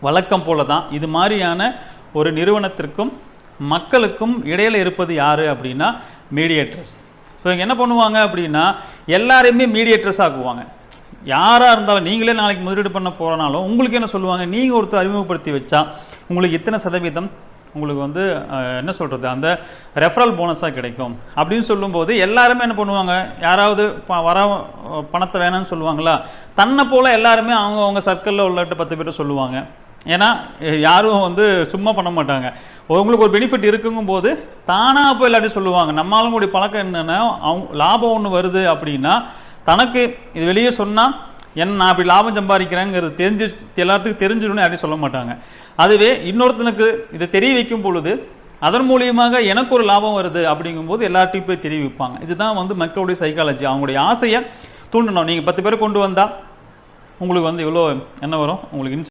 வழக்கம் போல தான் இது மாதிரியான ஒரு நிறுவனத்திற்கும் மக்களுக்கும் இடையில இருப்பது யார் அப்படின்னா மீடியேட்டர்ஸ். ஸோ இங்கே என்ன பண்ணுவாங்க அப்படின்னா எல்லாரையுமே மீடியேட்டர்ஸ் ஆக்குவாங்க. யாராக இருந்தாலும் நீங்களே நாளைக்கு முதலீடு பண்ண போகிறனாலும் உங்களுக்கு என்ன சொல்லுவாங்க, நீங்கள் ஒருத்தர் அறிமுகப்படுத்தி வச்சா உங்களுக்கு இத்தனை சதவீதம் உங்களுக்கு வந்து என்ன சொல்கிறது அந்த ரெஃபரல் போனஸாக கிடைக்கும் அப்படின்னு சொல்லும்போது எல்லாருமே என்ன பண்ணுவாங்க, யாராவது வர பணத்தை வேணாம்னு சொல்லுவாங்களா, தன்னை போல் எல்லாருமே அவங்க சர்க்கிளில் உள்ளட்டு 10 பேர் சொல்லுவாங்க. ஏன்னா யாரும் வந்து சும்மா பண்ண மாட்டாங்க. உங்களுக்கு ஒரு பெனிஃபிட் இருக்குங்கும் போது தானாக போய் எல்லாத்தையும் சொல்லுவாங்க. நம்மளுடைய பழக்கம் என்னென்னா லாபம் ஒன்று வருது அப்படின்னா தனக்கு இது வெளியே சொன்னால் நான் அப்படி லாபம் சம்பாதிக்கிறேங்கிறது எல்லாத்துக்கும் தெரிஞ்சிடும்னு யாரையும் சொல்ல மாட்டாங்க. அதுவே இன்னொருத்தனுக்கு இதை தெரிய வைக்கும் பொழுது அதன் மூலியமாக எனக்கு ஒரு லாபம் வருது அப்படிங்கும்போது எல்லார்ட்டையும் போய் தெரிய வைப்பாங்க. இதுதான் வந்து மக்களுடைய சைக்காலஜி. அவங்களுடைய ஆசையை தூண்டணும். நீங்கள் 10 பேர் கொண்டு வந்தால் உங்களுக்கு வந்து இவ்வளோ என்ன வரும், உங்களுக்கு